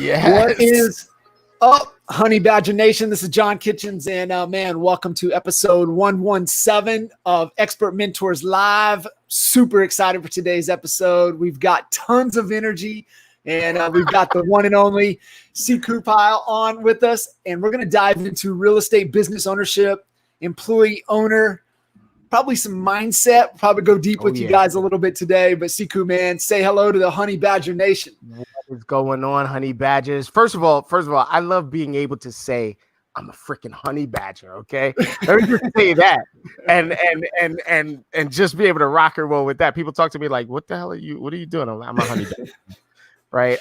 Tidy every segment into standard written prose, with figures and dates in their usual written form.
What is up, Honey Badger Nation? This is John Kitchens, and man, welcome to episode 117 of Expert Mentors Live. Super excited for today's episode. We've got tons of energy, and we've got the one and only Sekou Pyle on with us, and we're going to dive into real estate business ownership, employee owner, probably some mindset. Probably go deep with you guys a little bit today. But Sekou, man, say hello to the Honey Badger Nation. What is going on, Honey Badgers? First of all, I love being able to say I'm a freaking honey badger. Okay, let me just say that, and just be able to rock and roll with that. People talk to me like, "What the hell are you? What are you doing?" I'm a honey badger, right?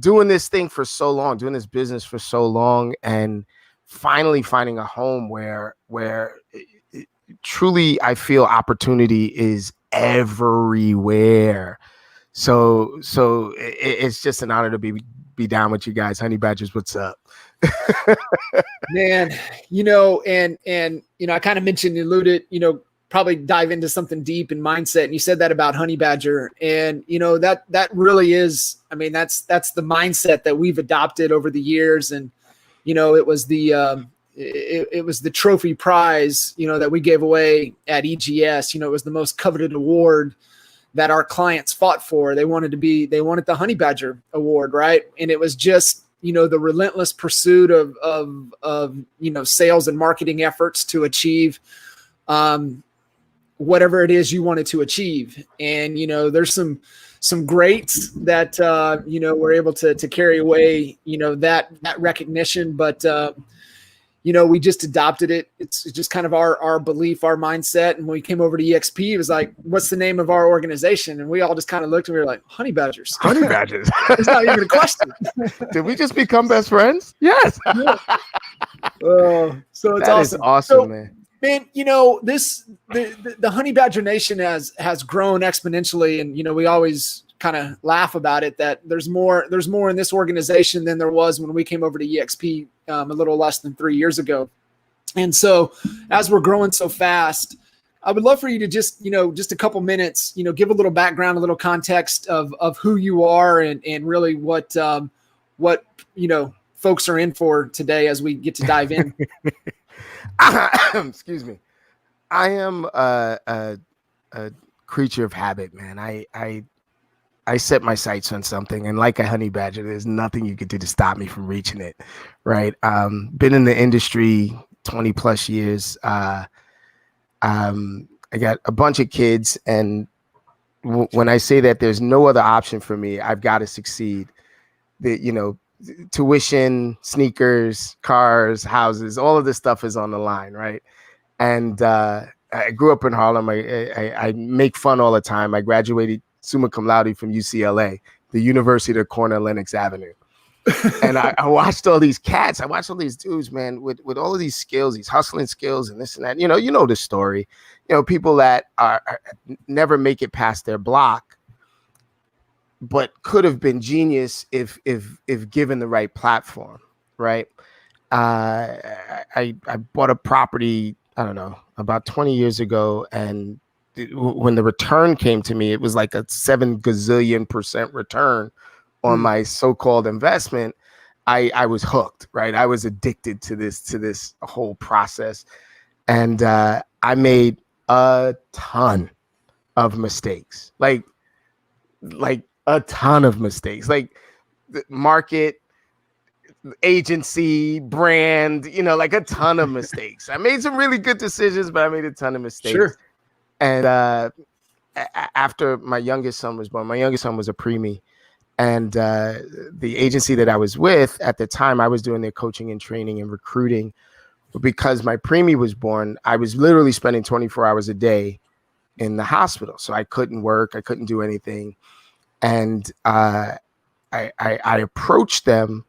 Doing this thing for so long, doing this business for so long, and finally finding a home where truly I feel opportunity is everywhere. So it's just an honor to be down with you guys. Honey Badgers, what's up? Man, and I kind of mentioned, alluded, probably dive into something deep in mindset. And you said that about Honey Badger. And, that really is, that's the mindset that we've adopted over the years. And, it was the trophy prize, that we gave away at EGS. It was the most coveted award that our clients fought for. They wanted the Honey Badger Award, right? And it was just, the relentless pursuit of sales and marketing efforts to achieve whatever it is you wanted to achieve. And, there's some greats that, were able to carry away, that recognition, but, we just adopted it. It's just kind of our belief, our mindset. And when we came over to EXP, it was like, what's the name of our organization? And we all just kind of looked and we were like, Honey Badgers. Honey Badgers. It's not even a question. Did we just become best friends? Yes. Yeah. So it's awesome. Awesome, man. Man, the Honey Badger Nation has grown exponentially. And, we always kind of laugh about it, that there's more in this organization than there was when we came over to EXP a little less than 3 years ago. And so as we're growing so fast, I would love for you to just a couple minutes, give a little background, a little context of who you are and really what folks are in for today as we get to dive in. Excuse me. I am a creature of habit, man. I set my sights on something, and like a honey badger, there's nothing you can do to stop me from reaching it. Right. Been in the industry 20 plus years. I got a bunch of kids, and when I say that there's no other option for me, I've got to succeed. Tuition, sneakers, cars, houses, all of this stuff is on the line. Right. And I grew up in Harlem. I make fun all the time. I graduated summa cum laude from UCLA, the University of the corner of Lenox Avenue. And I watched all these cats. I watched all these dudes, man, with all of these skills, these hustling skills and this and that. You know the story. People that are never make it past their block, but could have been genius if given the right platform, right? I bought a property, I don't know, about 20 years ago, and when the return came to me, it was like a 7 gazillion% return on my so-called investment. I was hooked, right? I was addicted to this whole process. And I made a ton of mistakes, like a ton of mistakes, like the market, agency, brand, like a ton of mistakes. I made some really good decisions, but I made a ton of mistakes. Sure. And after my youngest son was born, my youngest son was a preemie, and the agency that I was with at the time, I was doing their coaching and training and recruiting. But because my preemie was born, I was literally spending 24 hours a day in the hospital. So I couldn't work. I couldn't do anything. And I approached them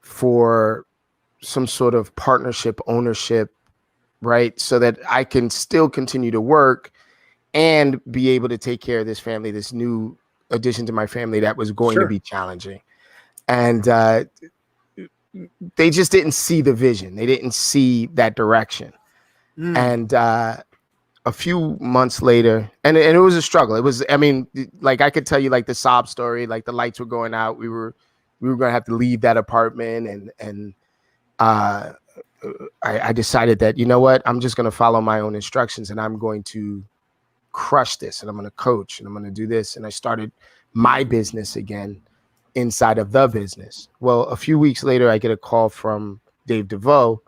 for some sort of partnership ownership, right? So that I can still continue to work and be able to take care of this family, this new addition to my family that was going to be challenging. And they just didn't see the vision. They didn't see that direction. And a few months later, and it was a struggle. It was, I could tell you like the sob story, like the lights were going out. We we were going to have to leave that apartment, and I decided that, you know what, I'm just going to follow my own instructions, and I'm going to crush this, and I'm going to coach, and I'm going to do this. And I started my business again inside of the business. Well, a few weeks later, I get a call from DeVoe,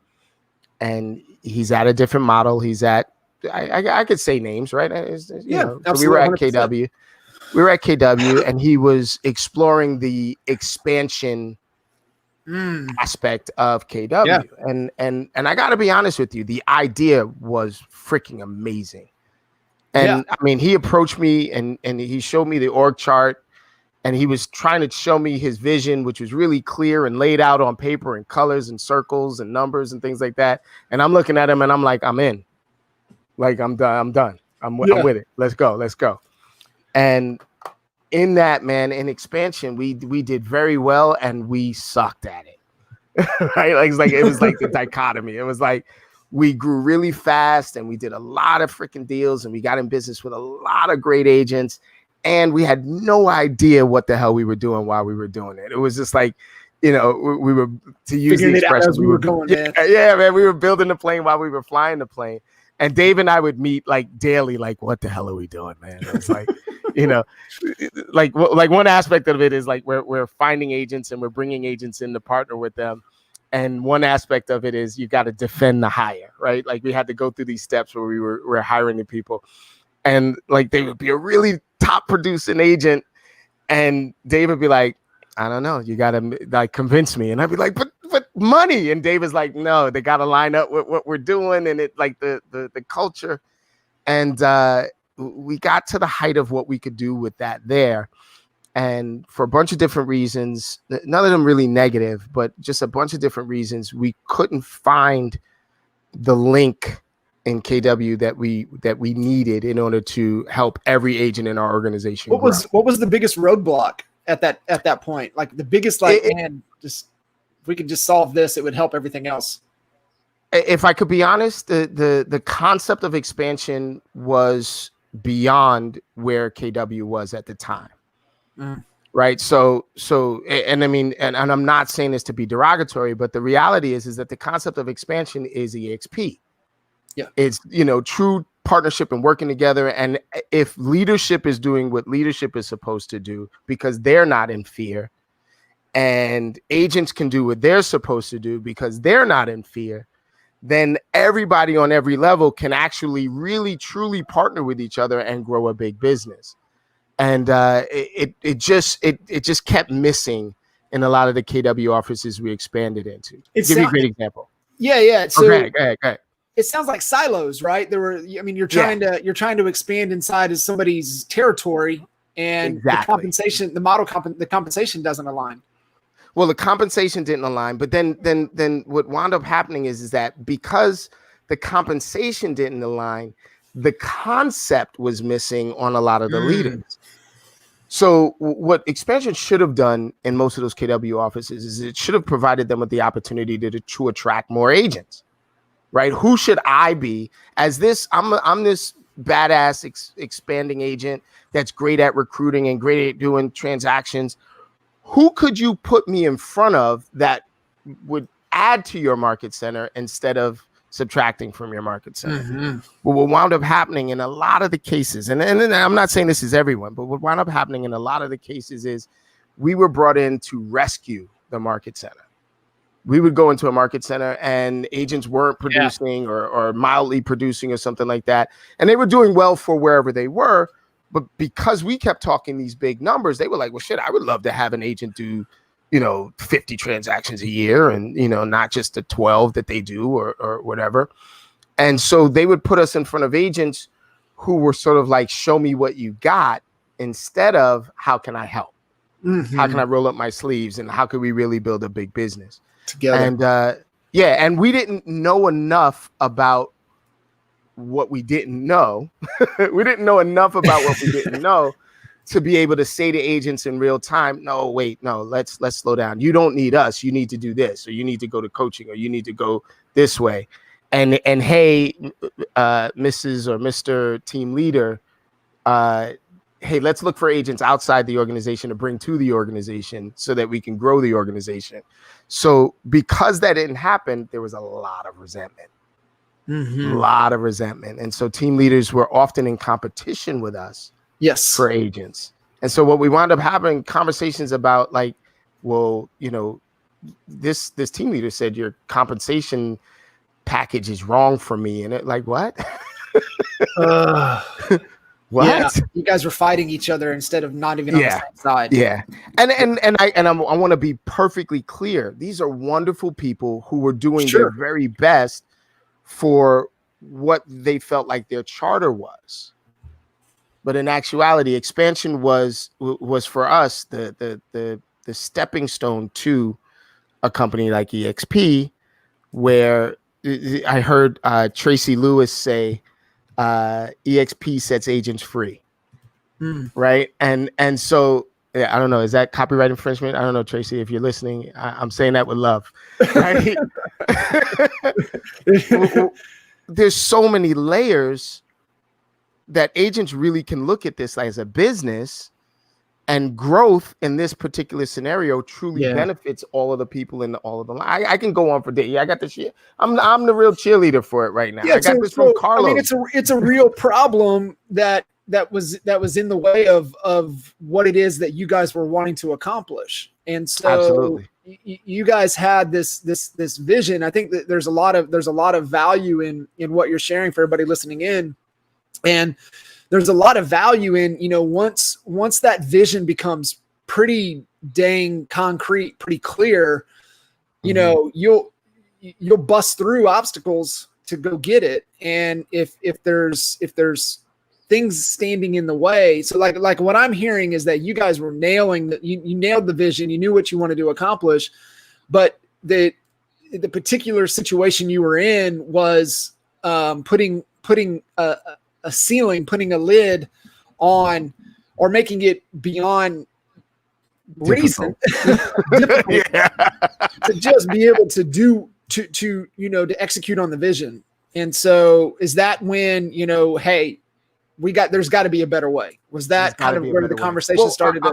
and he's at a different model. He's at, I could say names, right? Absolutely. So we were at 100%. KW. We were at KW, and he was exploring the expansion aspect of KW. Yeah. And I got to be honest with you, the idea was freaking amazing. And I mean, he approached me and he showed me the org chart, and he was trying to show me his vision, which was really clear and laid out on paper and colors and circles and numbers and things like that. And I'm looking at him and I'm like, I'm in. Like, I'm done. I'm with it. Let's go. And in that, man, in expansion, we did very well, and we sucked at it. Right? Like it was like the dichotomy. It was like we grew really fast, and we did a lot of freaking deals, and we got in business with a lot of great agents, and we had no idea what the hell we were doing while we were doing it. It was just like, we were, to use the expression, we were going, man. Yeah, man, we were building the plane while we were flying the plane. And Dave and I would meet like daily, like, what the hell are we doing, man? It's like, like one aspect of it is like we're finding agents and we're bringing agents in to partner with them. And one aspect of it is you got to defend the hire, right? Like we had to go through these steps where we're hiring the people, and like they would be a really top producing agent, and Dave would be like, I don't know, you got to like convince me. And I'd be like, but money. And Dave is like, no, they got to line up with what we're doing, and it like the culture. And we got to the height of what we could do with that there. And for a bunch of different reasons, none of them really negative, but just a bunch of different reasons, we couldn't find the link in KW that we needed in order to help every agent in our organization. What was the biggest roadblock at that point? Like the biggest, just if we could just solve this, it would help everything else. If I could be honest, the concept of expansion was beyond where KW was at the time. Right. So, and I mean, and I'm not saying this to be derogatory, but the reality is that the concept of expansion is EXP. Yeah. It's, true partnership and working together. And if leadership is doing what leadership is supposed to do, because they're not in fear, and agents can do what they're supposed to do because they're not in fear, then everybody on every level can actually really, truly partner with each other and grow a big business. And it just kept missing in a lot of the KW offices we expanded into. Give you a great example. Yeah. So go ahead. It sounds like silos, right? You're trying to expand inside of somebody's territory, and the compensation doesn't align. Well, the compensation didn't align, but then what wound up happening is that because the compensation didn't align, the concept was missing on a lot of the leaders. So what expansion should have done in most of those KW offices is it should have provided them with the opportunity to attract more agents, right? Who should I be as this? I'm this badass expanding agent that's great at recruiting and great at doing transactions. Who could you put me in front of that would add to your market center instead of subtracting from your market center? Mm-hmm. But what wound up happening in a lot of the cases, and I'm not saying this is everyone, but what wound up happening in a lot of the cases is we were brought in to rescue the market center. We would go into a market center and agents weren't producing or mildly producing or something like that. And they were doing well for wherever they were. But because we kept talking these big numbers, they were like, well, shit, I would love to have an agent do 50 transactions a year and, not just the 12 that they do or whatever. And so they would put us in front of agents who were sort of like, show me what you got instead of how can I help? Mm-hmm. How can I roll up my sleeves and how can we really build a big business together? And and we didn't know enough about what we didn't know. We didn't know enough about what we didn't know to be able to say to agents in real time, no, wait, no, let's slow down. You don't need us. You need to do this, or you need to go to coaching, or you need to go this way. And hey, Mrs. or Mr. Team Leader, hey, let's look for agents outside the organization to bring to the organization so that we can grow the organization. So because that didn't happen, there was a lot of resentment. And so team leaders were often in competition with us for agents. And so what we wound up having conversations about, like, well, you know, this team leader said your compensation package is wrong for me. And it, like, what? What? Yeah, you guys were fighting each other instead of not even on the same side. Yeah. And I want to be perfectly clear. These are wonderful people who were doing their very best for what they felt like their charter was. But in actuality, expansion was for us the stepping stone to a company like EXP, where I heard Tracy Lewis say, EXP sets agents free. Right. And so, yeah, I don't know. Is that copyright infringement? I don't know, Tracy, if you're listening, I'm saying that with love. Right. There's so many layers that agents really can look at this as a business, and growth in this particular scenario truly benefits all of the people in all of them. I can go on for days. I got the shit. I'm the real cheerleader for it right now. I got this from Carlos. I mean, it's a real problem that was in the way of what it is that you guys were wanting to accomplish. And so you guys had this vision. I think that there's a lot of value in what you're sharing for everybody listening in. And there's a lot of value in, you know, once that vision becomes pretty dang concrete, pretty clear, you know, you'll bust through obstacles to go get it. And if there's things standing in the way, so like what I'm hearing is that you guys were nailing that, you nailed the vision, you knew what you wanted to accomplish, but the particular situation you were in was putting a ceiling, putting a lid on, or making it beyond reason to just be able to do to execute on the vision. And so is that when, you know, hey, there's got to be a better way? Was that kind of where the conversation started?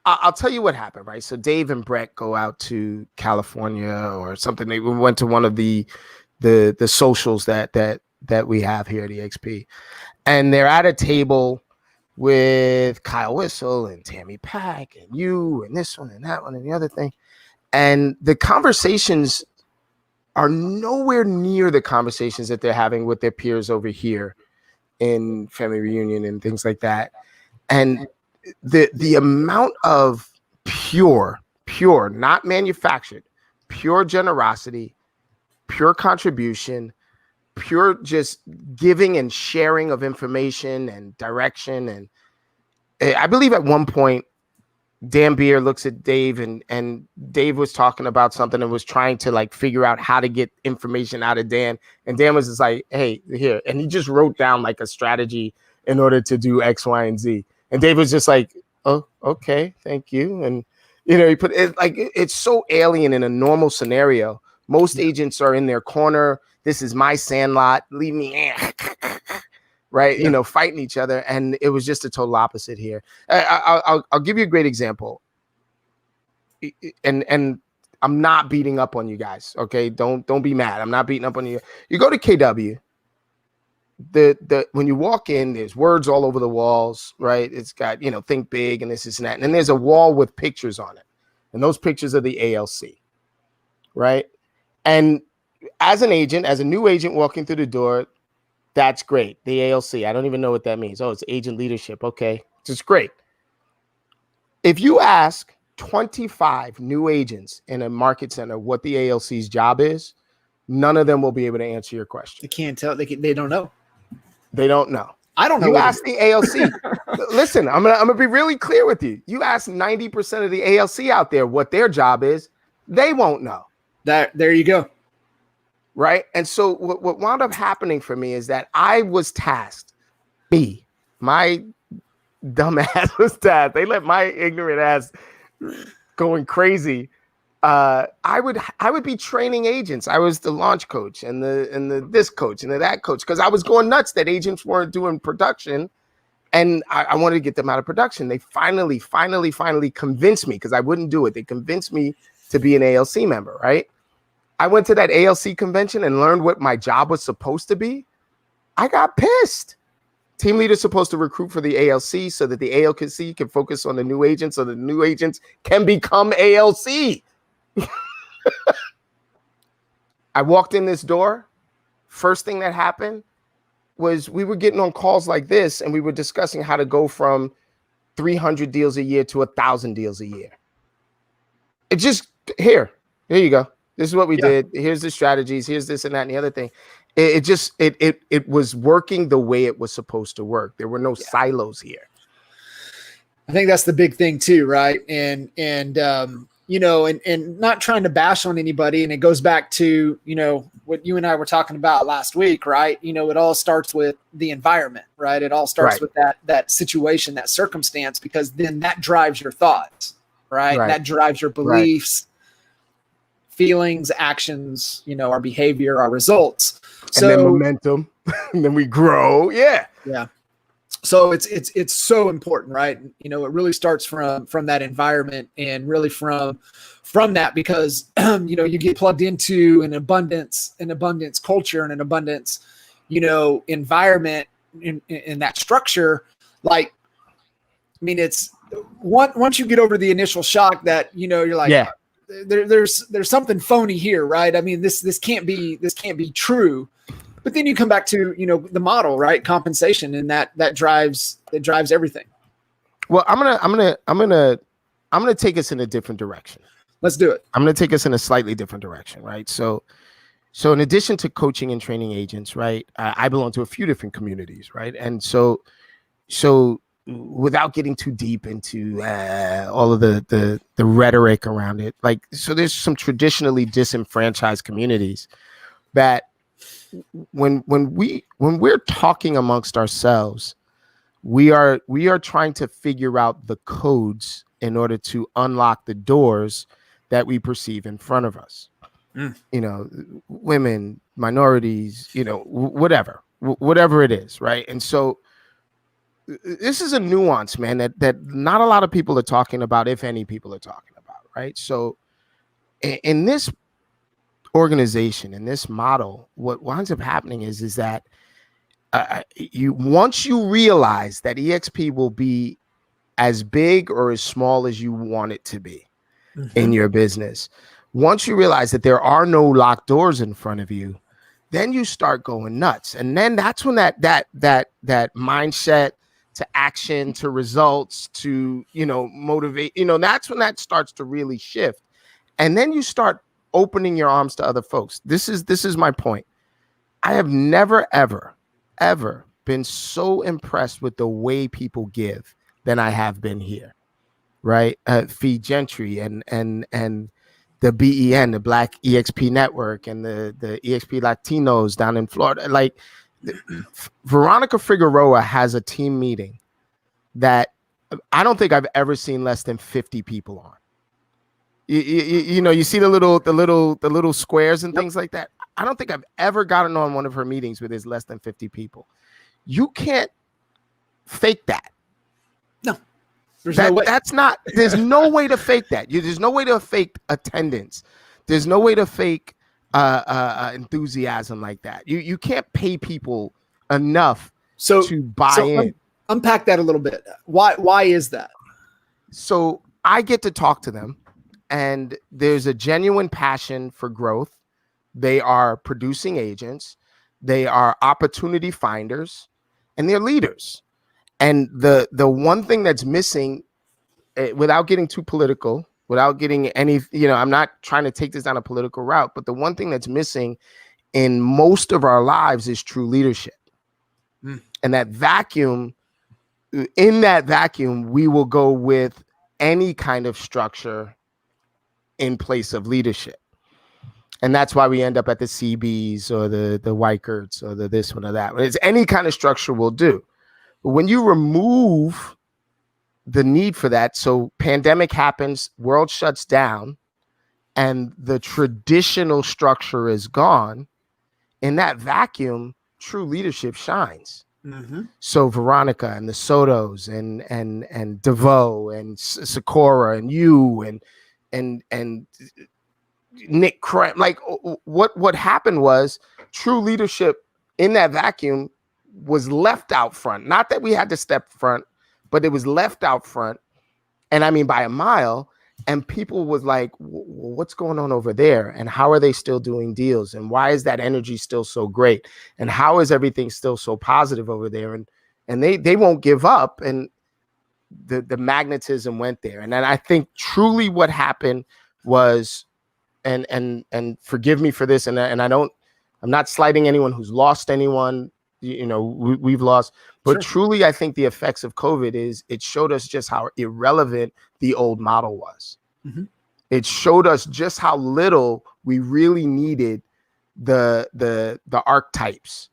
I'll tell you what happened, right? So Dave and Brett go out to California or something. They went to one of the socials that we have here at EXP. And they're at a table with Kyle Whistle and Tammy Pack and you and this one and that one and the other thing. And the conversations are nowhere near the conversations that they're having with their peers over here in Family Reunion and things like that. And the amount of pure, not manufactured, pure generosity, pure contribution, pure just giving and sharing of information and direction. And I believe at one point, Dan Beer looks at Dave and Dave was talking about something and was trying to like figure out how to get information out of Dan. And Dan was just like, hey, here. And he just wrote down like a strategy in order to do X, Y, and Z. And Dave was just like, oh, okay, thank you. And, you know, he put it like, it's so alien in a normal scenario. Most agents are in their corner. This is my sandlot. Leave me, right? You know, fighting each other. And it was just a total opposite here. I'll give you a great example. And I'm not beating up on you guys. Okay. Don't be mad. I'm not beating up on you. You go to KW. When you walk in, there's words all over the walls, right? It's got, you know, think big and this and that. And then there's a wall with pictures on it. And those pictures are the ALC, right? And as an agent, as a new agent walking through the door, that's great. The ALC, I don't even know what that means. Oh, it's agent leadership. Okay, just great. If you ask 25 new agents in a market center what the ALC's job is, none of them will be able to answer your question. They can't tell. They don't know. They don't know. I don't know. You ask the ALC. Listen, I'm gonna be really clear with you. You ask 90% of the ALC out there what their job is, they won't know. There you go. Right. And so what wound up happening for me is that I was tasked. My dumb ass was tasked. They let my ignorant ass going crazy. I would be training agents. I was the launch coach and the this coach and the that coach, because I was going nuts that agents weren't doing production And I wanted to get them out of production. They finally convinced me, because I wouldn't do it. They convinced me to be an ALC member, right? I went to that ALC convention and learned what my job was supposed to be. I got pissed. Team leader's supposed to recruit for the ALC so that the ALC can focus on the new agents, so the new agents can become ALC. I walked in this door. First thing that happened was we were getting on calls like this, and we were discussing how to go from 300 deals a year to 1,000 deals a year. It just, here you go. This is what we did. Here's the strategies. Here's this and that and the other thing. It was working the way it was supposed to work. There were no silos here. I think that's the big thing too, right? And you know, and not trying to bash on anybody. And it goes back to, you know, what you and I were talking about last week, right? You know, it all starts with the environment, right? It all starts with that situation, that circumstance, because then that drives your thoughts, right? That drives your beliefs, feelings, actions, you know, our behavior, our results. And then momentum, and then we grow. Yeah. So it's so important, right? You know, it really starts from that environment, and really from that, because you know, you get plugged into an abundance culture and an abundance, you know, environment in that structure. Like, I mean, it's once you get over the initial shock that, you know, you're like, there's something phony here, right? I mean, this can't be true. But then you come back to, you know, the model, right? Compensation, and that drives everything. Well, I'm gonna take us in a different direction. Let's do it. I'm gonna take us in a slightly different direction, right? So in addition to coaching and training agents, right, I belong to a few different communities, right? And so without getting too deep into all of the rhetoric around it, like, so there's some traditionally disenfranchised communities that when we're talking amongst ourselves, we are trying to figure out the codes in order to unlock the doors that we perceive in front of us. You know, women, minorities, you know, whatever it is, right? And so this is a nuance, man, that not a lot of people are talking about, if any people are talking about, right? So in this organization, in this model, what winds up happening is that once you realize that EXP will be as big or as small as you want it to be in your business, once you realize that there are no locked doors in front of you, then you start going nuts. And then that's when that mindset to action, to results, to, you know, motivate, you know, that's when that starts to really shift. And then you start opening your arms to other folks. This is my point. I have never, ever been so impressed with the way people give than I have been here, right? Fee Gentry and the BEN, the Black EXP Network, and the EXP Latinos down in Florida. Like, Veronica Figueroa has a team meeting that I don't think I've ever seen less than 50 people on. You know, you see the little squares and things like that. I don't think I've ever gotten on one of her meetings where there's less than 50 people. You can't fake that. No, there's no way. There's no way to fake that. There's no way to fake attendance. There's no way to fake enthusiasm like that. You can't pay people enough to buy in. Unpack that a little bit. Why is that? So I get to talk to them, and there's a genuine passion for growth. They are producing agents. They are opportunity finders, and they're leaders. And the one thing that's missing, without getting too political, without getting any, you know, I'm not trying to take this down a political route, but the one thing that's missing in most of our lives is true leadership. And that vacuum, in that vacuum, we will go with any kind of structure in place of leadership. And that's why we end up at the CBs or the Weikerts or the this one or that. It's any kind of structure will do. But when you remove the need for that, so pandemic happens, world shuts down, and the traditional structure is gone, in that vacuum, true leadership shines. So Veronica and the Sotos and DeVoe and Sakura and you and Nick Cram, like what happened was true leadership in that vacuum was left out front. Not that we had to step front, but it was left out front. And I mean, by a mile. And people was like, what's going on over there? And how are they still doing deals? And why is that energy still so great? And how is everything still so positive over there? And they won't give up. And the magnetism went there. And then I think truly what happened was, and forgive me for this, and I'm not slighting anyone who's lost anyone, we've lost, but sure. Truly, I think the effects of COVID is it showed us just how irrelevant the old model was. It showed us just how little we really needed the archetypes,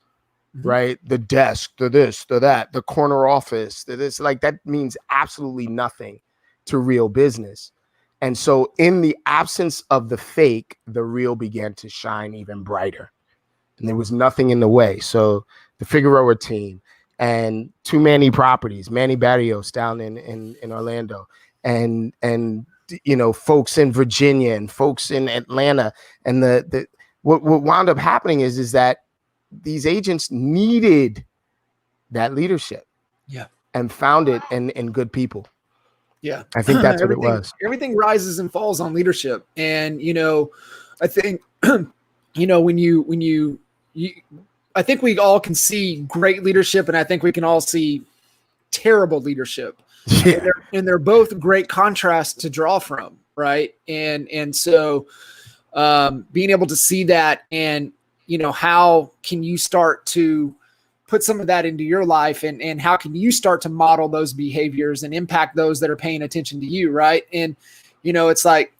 right? The desk, the this, the that, the corner office, the this, like that means absolutely nothing to real business. And so in the absence of the fake, the real began to shine even brighter. And there was nothing in the way. So the Figueroa team and two Manny properties, Manny Barrios down in Orlando, and folks in Virginia and folks in Atlanta. And what wound up happening is that these agents needed that leadership. Yeah. And found it in good people. Yeah. I think that's what it was. Everything rises and falls on leadership. And, I think, when I think we all can see great leadership, and I think we can all see terrible leadership. Yeah. And they're both great contrasts to draw from. Right. And so being able to see that, and, how can you start to put some of that into your life, and how can you start to model those behaviors and impact those that are paying attention to you. Right. And, it's like,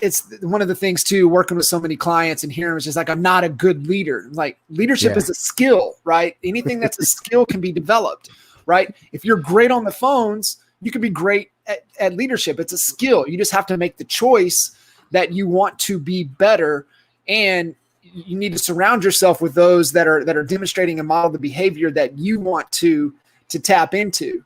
it's one of the things too, working with so many clients and hearing it's just like, I'm not a good leader. Like leadership is a skill, right? Anything that's a skill can be developed, right? If you're great on the phones, you can be great at leadership. It's a skill. You just have to make the choice that you want to be better, and you need to surround yourself with those that are demonstrating and model the behavior that you want to tap into.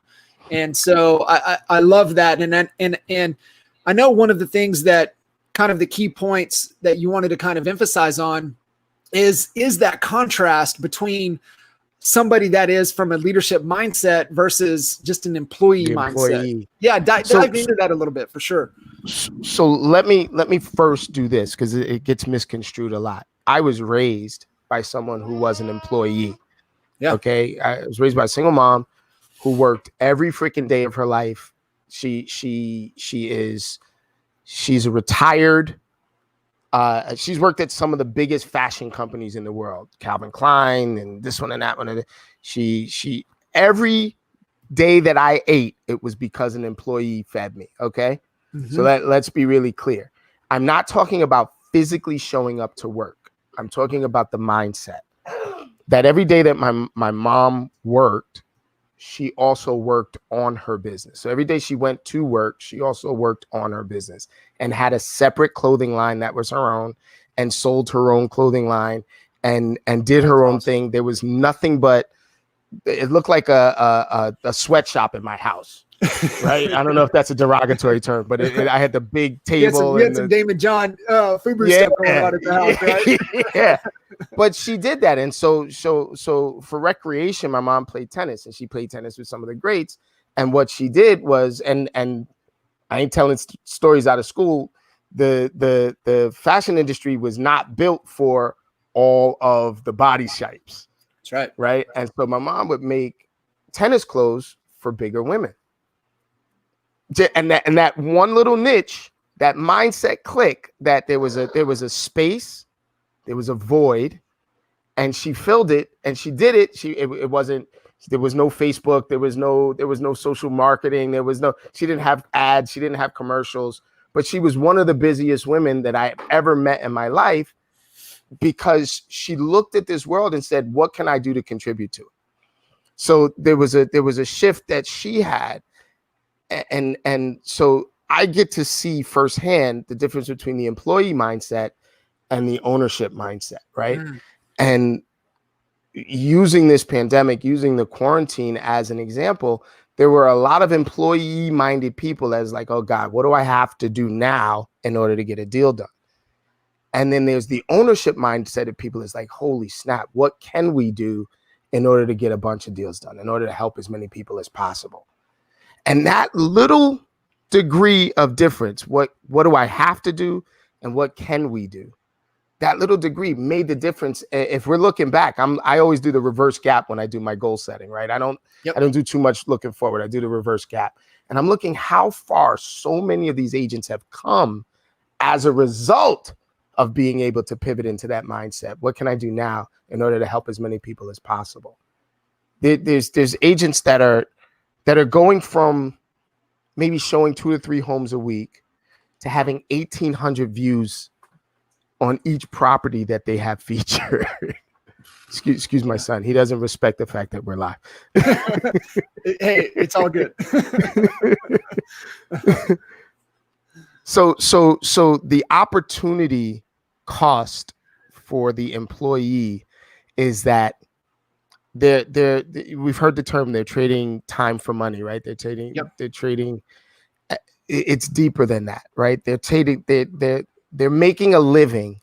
And so I love that. And I know one of the things that kind of the key points that you wanted to kind of emphasize on is that contrast between somebody that is from a leadership mindset versus just an employee mindset. Yeah. Dive into that a little bit for sure. So let me first do this, because it gets misconstrued a lot. I was raised by someone who was an employee. Yeah. Okay. I was raised by a single mom who worked every freaking day of her life. She's a retired. She's worked at some of the biggest fashion companies in the world, Calvin Klein and this one and that one. She every day that I ate, it was because an employee fed me. Okay. So let's be really clear. I'm not talking about physically showing up to work. I'm talking about the mindset that every day that my mom worked, she also worked on her business. So every day she went to work, she also worked on her business and had a separate clothing line that was her own, and sold her own clothing line and did her own thing. There was nothing but, it looked like a sweatshop in my house. Right. I don't know if that's a derogatory term, but I had the big table. We had some Damon John Fubu stuff going on at the house, right? Yeah. But she did that. And so for recreation, my mom played tennis, and she played tennis with some of the greats. And what she did was, and I ain't telling stories out of school, the fashion industry was not built for all of the body shapes. That's right. Right. And so my mom would make tennis clothes for bigger women. And that one little niche, that mindset click, that there was a space, there was a void, and she filled it, and she did it. It wasn't, there was no Facebook, there was no social marketing, she didn't have ads, she didn't have commercials, but she was one of the busiest women that I ever met in my life, because she looked at this world and said, what can I do to contribute to it? So there was a shift that she had. And so I get to see firsthand the difference between the employee mindset and the ownership mindset, right? And using this pandemic, using the quarantine as an example, there were a lot of employee-minded people as like, oh God, what do I have to do now in order to get a deal done? And then there's the ownership mindset of people is like, holy snap, what can we do in order to get a bunch of deals done, in order to help as many people as possible? And that little degree of difference, what do I have to do and what can we do? That little degree made the difference. If we're looking back, I always do the reverse gap when I do my goal setting, right? I don't do too much looking forward. I do the reverse gap. And I'm looking how far so many of these agents have come as a result of being able to pivot into that mindset. What can I do now in order to help as many people as possible? There's agents that are going from maybe showing 2 to 3 homes a week to having 1,800 views on each property that they have featured. excuse my son. He doesn't respect the fact that we're live. Hey, it's all good. So the opportunity cost for the employee is that we've heard the term, they're trading time for money, right? They're trading. It's deeper than that, right? They're making a living,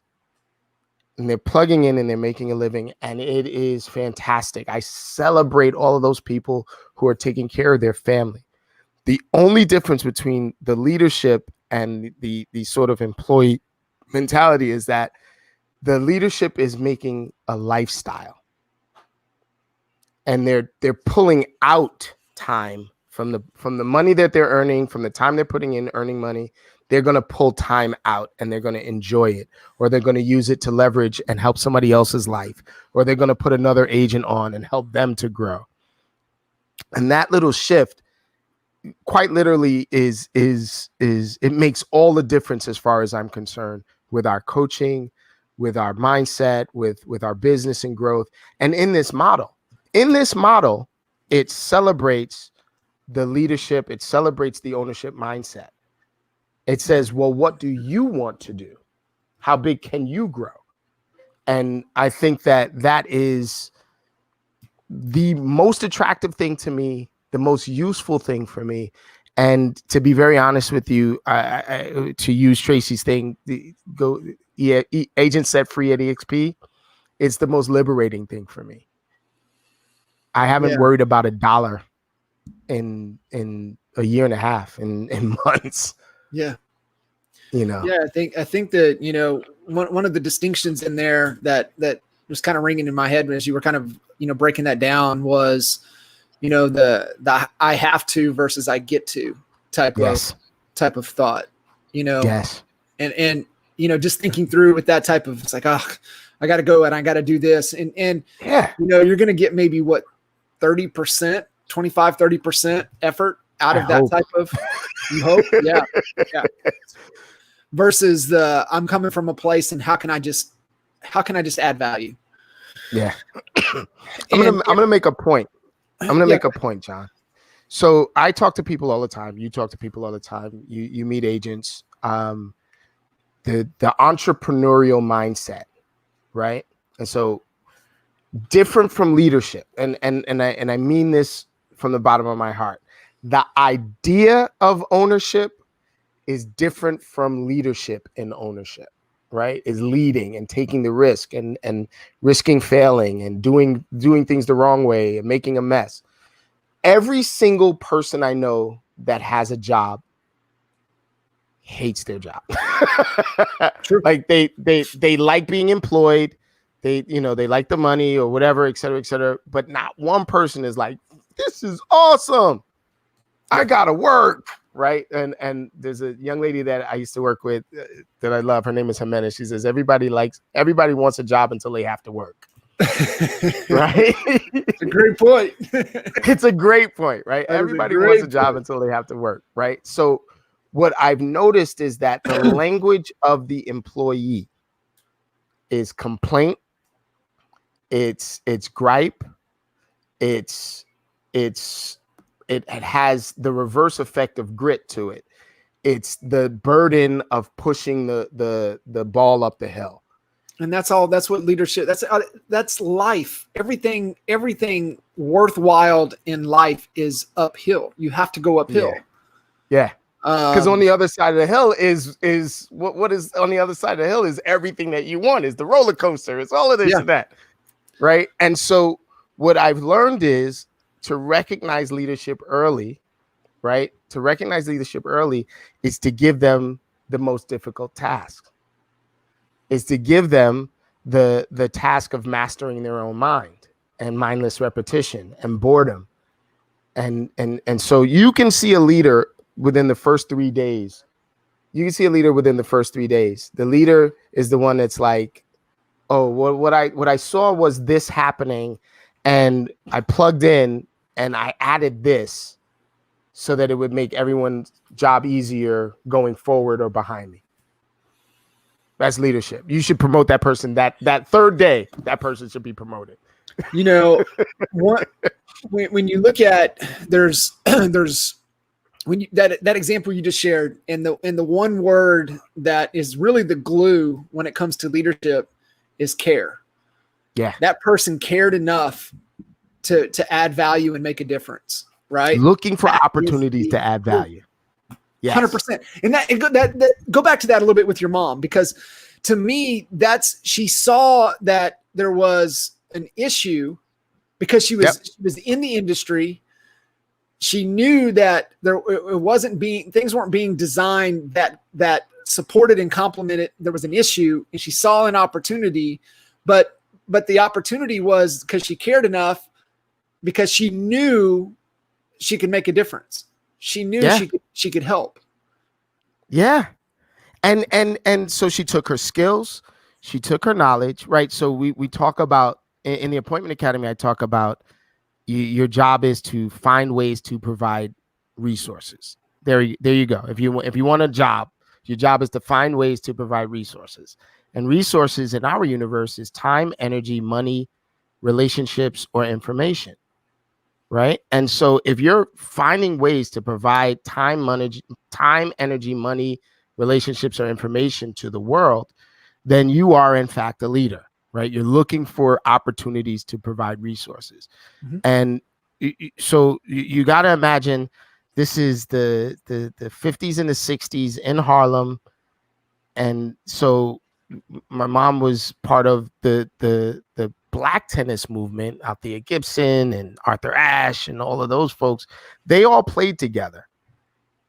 and they're plugging in and they're making a living, and it is fantastic. I celebrate all of those people who are taking care of their family. The only difference between the leadership and the sort of employee mentality is that the leadership is making a lifestyle, and they're pulling out time from the money that they're earning, from the time they're putting in earning money. They're going to pull time out and they're going to enjoy it, or they're going to use it to leverage and help somebody else's life, or they're going to put another agent on and help them to grow. And that little shift quite literally is it makes all the difference as far as I'm concerned with our coaching, with our mindset, with our business and growth. And in this model, it celebrates the leadership. It celebrates the ownership mindset. It says, well, what do you want to do? How big can you grow? And I think that is the most attractive thing to me, the most useful thing for me. And to be very honest with you, I to use Tracy's thing, agent set free at EXP, it's the most liberating thing for me. I haven't worried about a dollar in a year and a half, in months. Yeah. Yeah, I think that, one of the distinctions in there that was kind of ringing in my head as you were kind of, breaking that down was, the I have to versus I get to type of thought, Yes. And just thinking through with that type of, it's like, oh, I got to go and I got to do this. And you're going to get maybe 30%, 25, 30% effort out of that type of, you hope. Yeah. Versus I'm coming from a place and how can I just add value? Yeah. I'm gonna make a point. Make a point, John. So I talk to people all the time. You talk to people all the time. You meet agents. The entrepreneurial mindset, right? And so different from leadership. And I mean this from the bottom of my heart. The idea of ownership is different from leadership in ownership, right? Is leading and taking the risk and risking failing and doing things the wrong way and making a mess. Every single person I know that has a job hates their job. True. Like they like being employed. They like the money or whatever, et cetera, but not one person is like, this is awesome. I gotta work. Right. And there's a young lady that I used to work with that I love. Her name is Jimenez. She says, everybody wants a job until they have to work. Right. It's a great point. It's a great point, right? Everybody wants a job until they have to work. Right. So what I've noticed is that the language of the employee is complaint. It's gripe. It has the reverse effect of grit to it. It's the burden of pushing the ball up the hill. And that's all. That's what leadership. That's life. Everything worthwhile in life is uphill. You have to go uphill. Yeah. Because on the other side of the hill is what is on the other side of the hill is everything that you want, is the roller coaster. It's all of this and that. Right. And so what I've learned is to recognize leadership early, right? To recognize leadership early is to give them the most difficult task. Is to give them the task of mastering their own mind and mindless repetition and boredom. And so you can see a leader within the first 3 days. You can see a leader within the first 3 days. The leader is the one that's like, oh, what I saw was this happening, and I plugged in and I added this so that it would make everyone's job easier going forward or behind me. That's leadership. You should promote that person. That third day, that person should be promoted. You know, when you look at there's when you, that example you just shared, and the one word that is really the glue when it comes to leadership is care. Yeah, that person cared enough to add value and make a difference. Right, looking for opportunities to add value. Yes. 100%. And that go back to that a little bit with your mom, because to me, she saw that there was an issue because she was in the industry. She knew that things weren't being designed that supported and complemented. There was an issue, and she saw an opportunity, but the opportunity was because she cared enough, because she knew she could make a difference. She knew she could help. Yeah. And so she took her skills, she took her knowledge, right? So we talk about in the Appointment Academy, I talk about your job is to find ways to provide resources. There you go. If you want a job, your job is to find ways to provide resources. And resources in our universe is time, energy, money, relationships, or information. Right. And so if you're finding ways to provide time, energy, money, relationships, or information to the world, then you are, in fact, a leader. Right. You're looking for opportunities to provide resources. Mm-hmm. And so you got to imagine this is the 50s and the 60s in Harlem. And so my mom was part of the Black tennis movement. Althea Gibson and Arthur Ashe and all of those folks, they all played together.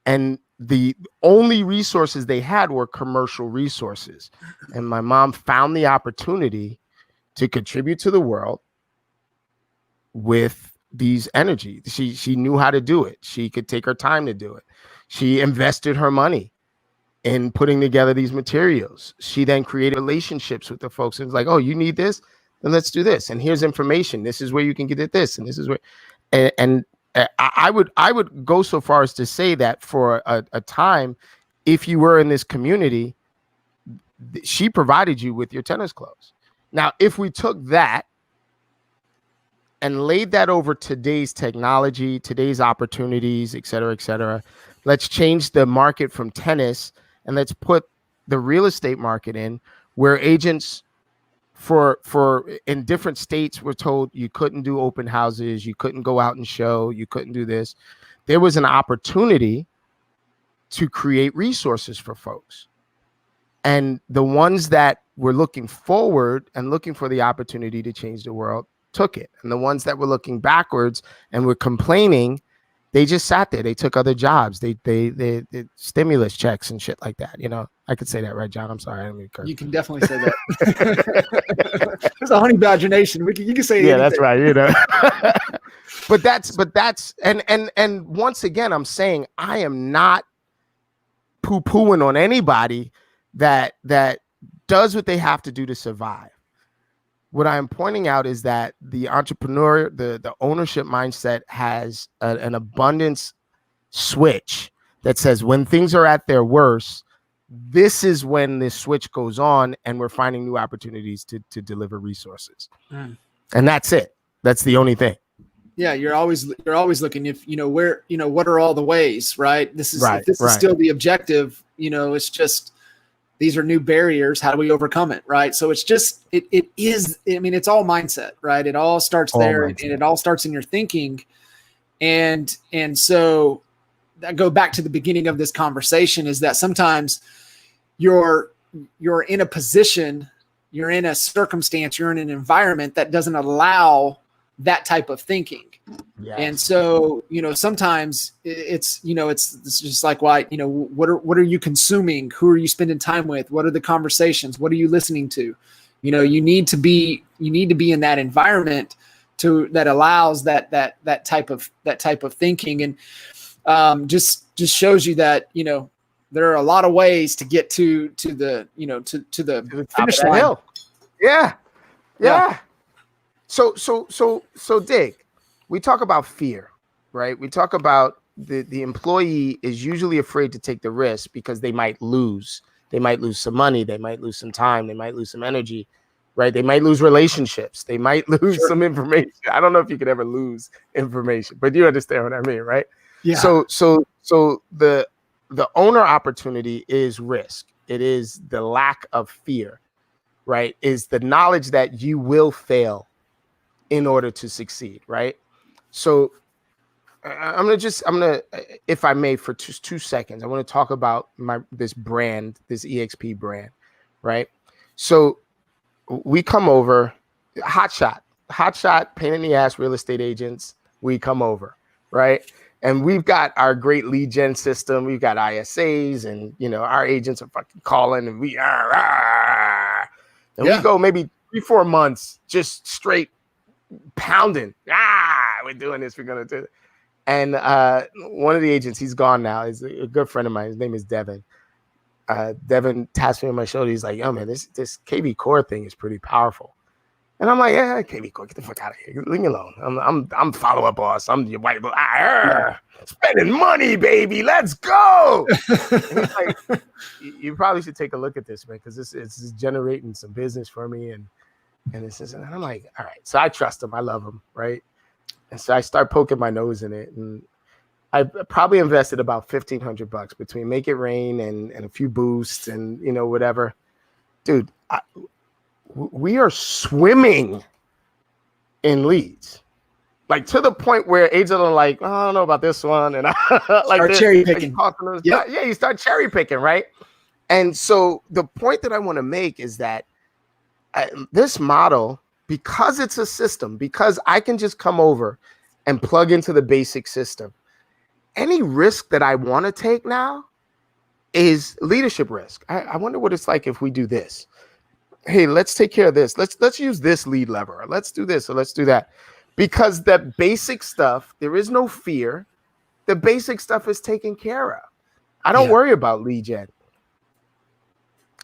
And the only resources they had were commercial resources. And my mom found the opportunity to contribute to the world with these energy. She knew how to do it. She could take her time to do it. She invested her money in putting together these materials. She then created relationships with the folks. And it's like, oh, you need this? Then let's do this. And here's information. This is where you can get it this. And this is where, and I would go so far as to say that for a time, if you were in this community, she provided you with your tennis clothes. Now, if we took that and laid that over today's technology, today's opportunities, et cetera, let's change the market from tennis and let's put the real estate market in, where agents for in different states were told you couldn't do open houses, you couldn't go out and show, you couldn't do this. There was an opportunity to create resources for folks. And the ones that were looking forward and looking for the opportunity to change the world took it. And the ones that were looking backwards and were complaining, they just sat there. They took other jobs. They stimulus checks and shit like that. You know, I could say that, right, John? I'm sorry. I didn't mean to curse. You can definitely say that. It's a Honey Badger Nation. You can say anything. That's right. You know, but that's and once again, I'm saying I am not poo-pooing on anybody that does what they have to do to survive. What I'm pointing out is that the entrepreneur, the ownership mindset has an abundance switch that says when things are at their worst, this is when this switch goes on and we're finding new opportunities to deliver resources. And that's it. That's the only thing. Yeah, you're always looking if where what are all the ways, right? This is still the objective, it's just These are new barriers. How do we overcome it? Right. So it's just, it is, I mean, it's all mindset, right? It all starts there, and it all starts in your thinking. And so I go back to the beginning of this conversation, is that sometimes you're in a position, you're in a circumstance, you're in an environment that doesn't allow that type of thinking. Yes. And so, sometimes it's just like, why, what are you consuming? Who are you spending time with? What are the conversations? What are you listening to? You need to be in that environment that allows that type of thinking. And just shows you that, there are a lot of ways to get to the, to the finish line. Hill. Yeah. So Dig, we talk about fear, right? We talk about the employee is usually afraid to take the risk because they might lose. They might lose some money. They might lose some time. They might lose some energy, right? They might lose relationships. They might lose some information. I don't know if you could ever lose information, but you understand what I mean, right? Yeah. So the owner opportunity is risk. It is the lack of fear, right? Is the knowledge that you will fail in order to succeed, right? So I'm gonna, if I may, for just 2 seconds, I want to talk about this brand, this EXP brand, right? So we come over, hotshot, pain in the ass real estate agents. We come over, right? And we've got our great lead gen system. We've got ISAs, and our agents are fucking calling, and we go maybe 3-4 months just straight pounding. We're doing this. We're gonna do it. And one of the agents, he's gone now. He's a good friend of mine. His name is Devin. Devin taps me on my shoulder. He's like, "Yo, man, this KB Core thing is pretty powerful." And I'm like, "Yeah, KB Core, get the fuck out of here. Leave me alone. I'm follow-up boss. I'm your white boy. Spending money, baby. Let's go." And he's like, "You probably should take a look at this, man, because it's generating some business for me." And I'm like, all right. So I trust him. I love him, right? And so I start poking my nose in it, and I probably invested about $1,500 between Make It Rain and a few boosts and whatever. Dude, we are swimming in leads, like to the point where agents are like, "Oh, I don't know about this one," and like cherry picking. Yeah, you start cherry picking, right? And so the point that I want to make is that this model, because it's a system, because I can just come over and plug into the basic system, any risk that I want to take now is leadership risk. I wonder what it's like if we do this. Hey, let's take care of this. Let's use this lead lever. Or let's do this, or let's do that. Because that basic stuff, there is no fear. The basic stuff is taken care of. I don't worry about lead gen.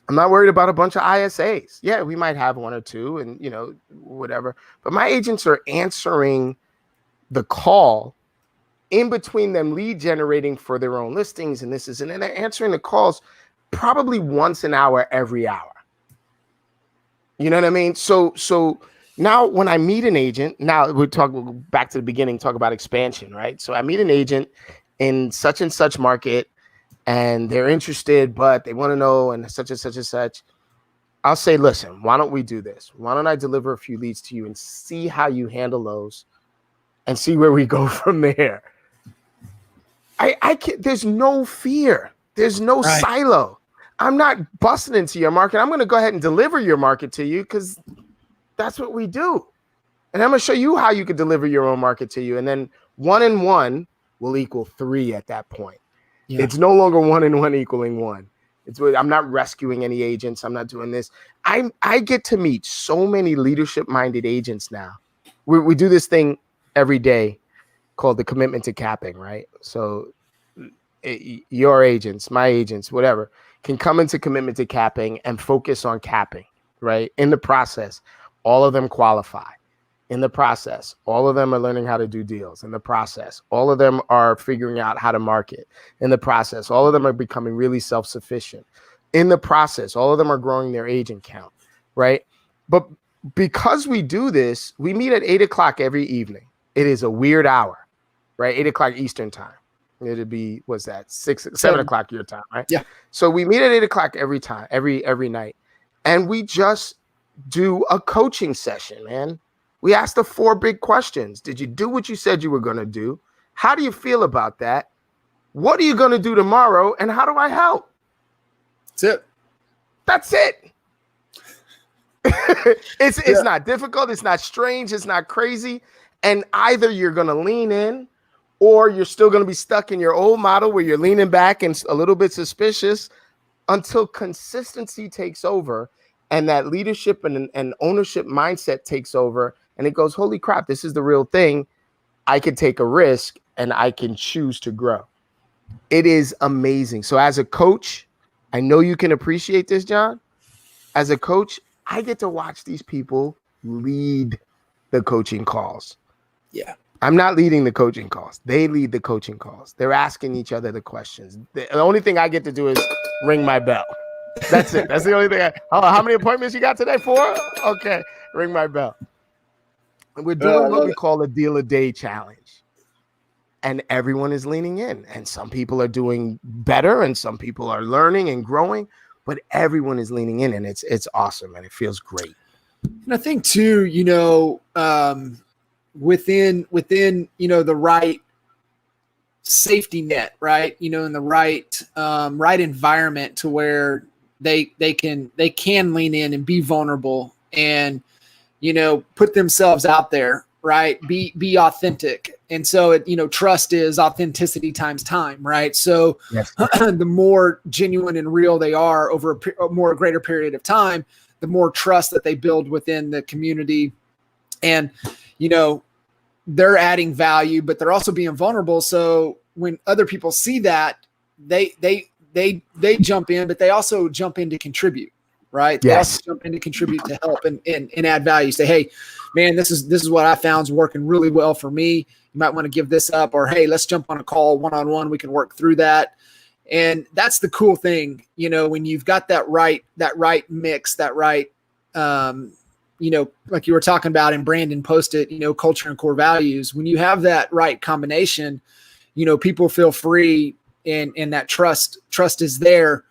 I'm not worried about a bunch of ISAs. Yeah, we might have one or two and, whatever. But my agents are answering the call in between them lead generating for their own listings. And and they're answering the calls probably once an hour, every hour. You know what I mean? So now when I meet an agent, now we're talking back to the beginning, talk about expansion, right? So I meet an agent in such and such market, and they're interested, but they want to know, and such and such and such. I'll say, listen, why don't we do this? Why don't I deliver a few leads to you and see how you handle those and see where we go from there? I can't, there's no fear. There's no silo. I'm not busting into your market. I'm going to go ahead and deliver your market to you because that's what we do. And I'm going to show you how you can deliver your own market to you. And then 1 and 1 will equal 3 at that point. Yeah. It's no longer 1 and 1 equaling 1. I'm not rescuing any agents. I'm not doing this. I get to meet so many leadership-minded agents now. We do this thing every day called the commitment to capping, right? So your agents, my agents, whatever, can come into commitment to capping and focus on capping, right? In the process, all of them qualify. In the process, all of them are learning how to do deals. In the process, all of them are figuring out how to market. In the process, all of them are becoming really self-sufficient. In the process, all of them are growing their agent count, right? But because we do this, we meet at 8 o'clock every evening. It is a weird hour, right? 8 o'clock Eastern time. It'd be, what's that, 7 o'clock your time, right? Yeah. So we meet at 8 o'clock every time, every night. And we just do a coaching session, man. We ask the 4 big questions. Did you do what you said you were going to do? How do you feel about that? What are you going to do tomorrow? And how do I help? That's it. That's it. It's not difficult. It's not strange. It's not crazy. And either you're going to lean in, or you're still going to be stuck in your old model where you're leaning back and a little bit suspicious until consistency takes over and that leadership and ownership mindset takes over. And it goes, holy crap, this is the real thing. I can take a risk and I can choose to grow. It is amazing. So as a coach, I know you can appreciate this, John. As a coach, I get to watch these people lead the coaching calls. Yeah. I'm not leading the coaching calls. They lead the coaching calls. They're asking each other the questions. The only thing I get to do is ring my bell. That's it. That's the only thing. How many appointments you got today? 4? Okay. Ring my bell. And we're doing what we call a deal a day challenge. And everyone is leaning in. And some people are doing better and some people are learning and growing, but everyone is leaning in, and it's awesome and it feels great. And I think too, within the right safety net, right, in the right environment to where they can lean in and be vulnerable and put themselves out there, right, be authentic. And so trust is authenticity times time, right? So yes. The more genuine and real they are over a greater period of time, the more trust that they build within the community. And they're adding value, but they're also being vulnerable. So when other people see that, they jump in, but they also jump in to contribute, right? They also jump in to contribute to help and add value. Say, hey, man, this is what I found is working really well for me. You might want to give this up, or hey, let's jump on a call one-on-one. We can work through that. And that's the cool thing, when you've got that right mix, that right, like you were talking about, and Brandon posted, culture and core values. When you have that right combination, people feel free and that trust is there.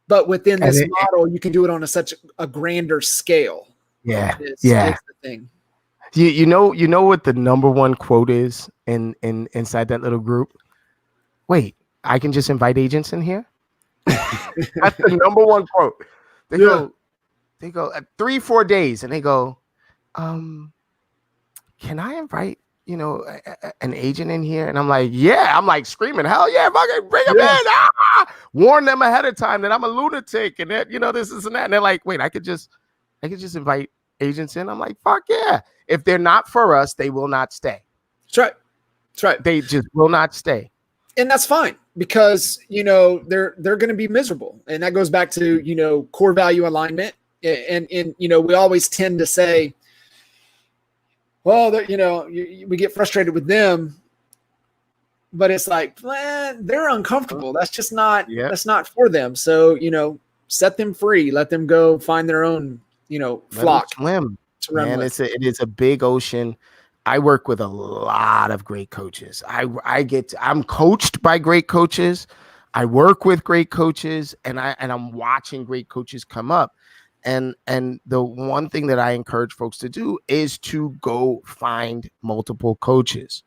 But within this model, you can do it on such a grander scale. Yeah. It's the thing. You know what the number one quote is inside that little group? Wait, I can just invite agents in here? That's the number one quote. They go 3-4 days and they go, can I invite, an agent in here? And I'm like, yeah, I'm like screaming, hell yeah, fucking bring them in. Ah! Warn them ahead of time that I'm a lunatic and that, this and that. And they're like, wait, I could just invite agents in. I'm like, fuck yeah. If they're not for us, they will not stay. That's right. They just will not stay. And that's fine, because, they're going to be miserable. And that goes back to, core value alignment. And we always tend to say, well, we get frustrated with them, but it's like, they're uncomfortable. That's just not, that's not for them. So, set them free, let them go find their own, flock. Swim. Man, it is a big ocean. I work with a lot of great coaches. I'm coached by great coaches. I work with great coaches, and I'm watching great coaches come up. And the one thing that I encourage folks to do is to go find multiple coaches.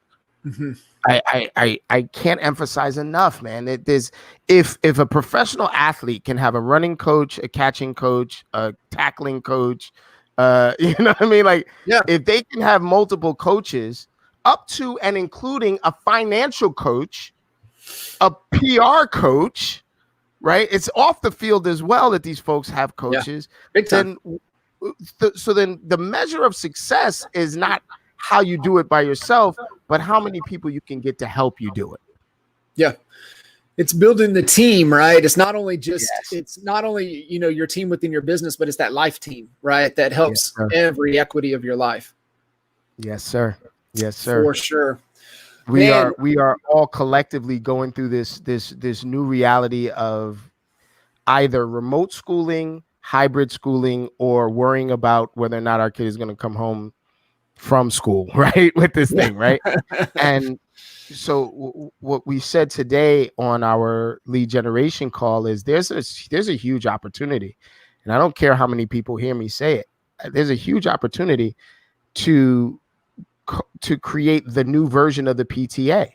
Mm-hmm. I can't emphasize enough, man. If a professional athlete can have a running coach, a catching coach, a tackling coach, you know what I mean? Like, if they can have multiple coaches, up to and including a financial coach, a PR coach, right? It's off the field as well that these folks have coaches. Big time. Then the measure of success is not how you do it by yourself, but how many people you can get to help you do it. Yeah. It's building the team, right? It's not only it's not only, your team within your business, but it's that life team, right? That helps every equity of your life. Yes, sir. Yes, sir. For sure. We are all collectively going through this new reality of either remote schooling, hybrid schooling, or worrying about whether or not our kid is going to come home from school, right? With this thing, right? And what we said today on our lead generation call is there's a huge opportunity, and I don't care how many people hear me say it. There's a huge opportunity to create the new version of the PTA.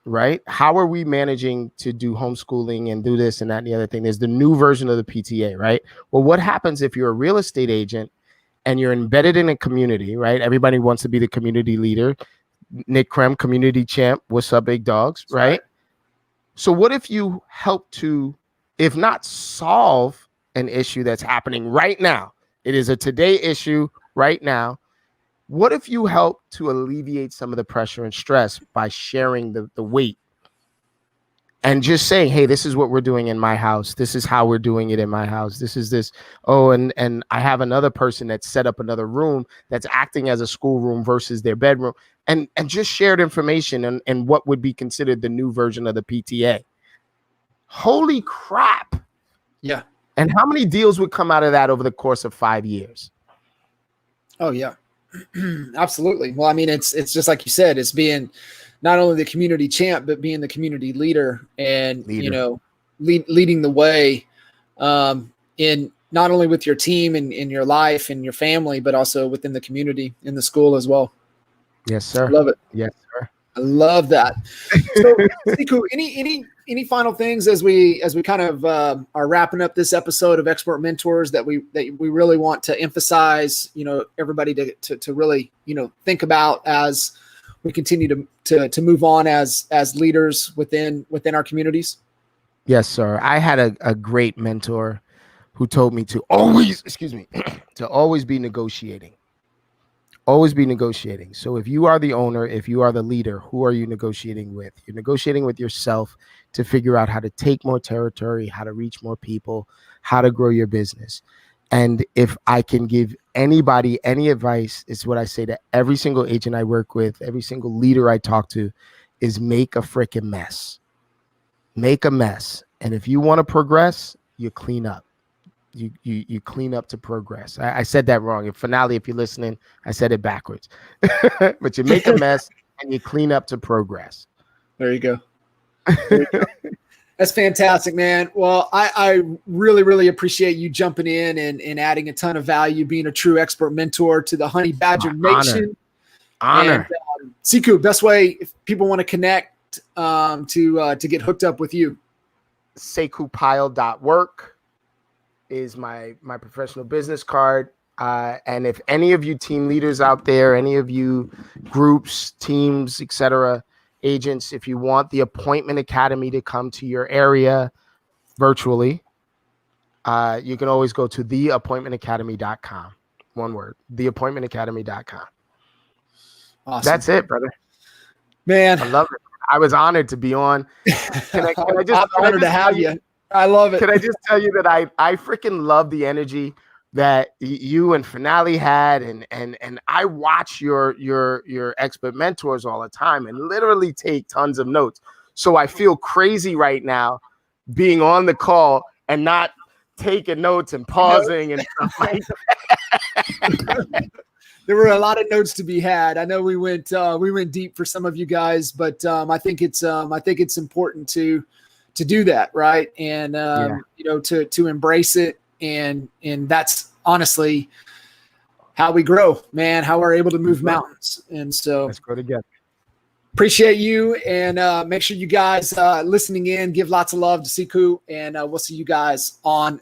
Right? How are we managing to do homeschooling and do this and that and the other thing? There's the new version of the PTA, right? Well, what happens if you're a real estate agent and you're embedded in a community, right? Everybody wants to be the community leader. Nick Krem, community champ. What's up, big dogs, right? So what if you help to, if not solve an issue that's happening right now? It is a today issue right now. What if you help to alleviate some of the pressure and stress by sharing the weight and just saying, hey, this is what we're doing in my house. This is how we're doing it in my house. This is this. Oh, and I have another person that set up another room that's acting as a schoolroom versus their bedroom, and just shared information and what would be considered the new version of the PTA. Holy crap. Yeah. And how many deals would come out of that over the course of 5 years? Oh, yeah. Absolutely. Well, I mean, it's just like you said, it's being not only the community champ, but being the community leader and, you know, leading the way in not only with your team and in your life and your family, but also within the community, in the school as well. Yes, sir. Love it. Yes, sir. I love that. So, Sekou, any final things as we kind of are wrapping up this episode of Expert Mentors that we really want to emphasize, you know, everybody to really, you know, think about as we continue to move on as leaders within our communities? Yes, sir. I had a great mentor who told me to always, to always be negotiating. Always be negotiating. So if you are the owner, if you are the leader, who are you negotiating with? You're negotiating with yourself to figure out how to take more territory, how to reach more people, how to grow your business. And if I can give anybody any advice, it's what I say to every single agent I work with, every single leader I talk to, is make a freaking mess. Make a mess. And if you want to progress, you clean up. You clean up to progress. I said that wrong. In finale, if you're listening, I said it backwards. But you make a mess and you clean up to progress. There you go. That's fantastic, man. Well, I really, really appreciate you jumping in and adding a ton of value, being a true expert mentor to the Honey Badger Nation. Honor. And, Sekou, best way if people want to connect to get hooked up with you. SekouPyle.work is my professional business card. And if any of you team leaders out there, any of you groups, teams, etc., agents, if you want the Appointment Academy to come to your area virtually, you can always go to theappointmentacademy.com. One word, theappointmentacademy.com. Awesome. That's it, brother. Man, I love it. I was honored to be on. Can I just honored to have you. I love it. Can I just tell you that I freaking love the energy that you and Finale had, and I watch your expert mentors all the time and literally take tons of notes. So I feel crazy right now being on the call and not taking notes and pausing and stuff like that. There were a lot of notes to be had. I know we went deep for some of you guys, but I think it's important to do that, right? And you know, to embrace it, and that's honestly how we grow, man. How we're able to move mountains, and so let's go together. Appreciate you, and make sure you guys listening in give lots of love to Sekou, and we'll see you guys on.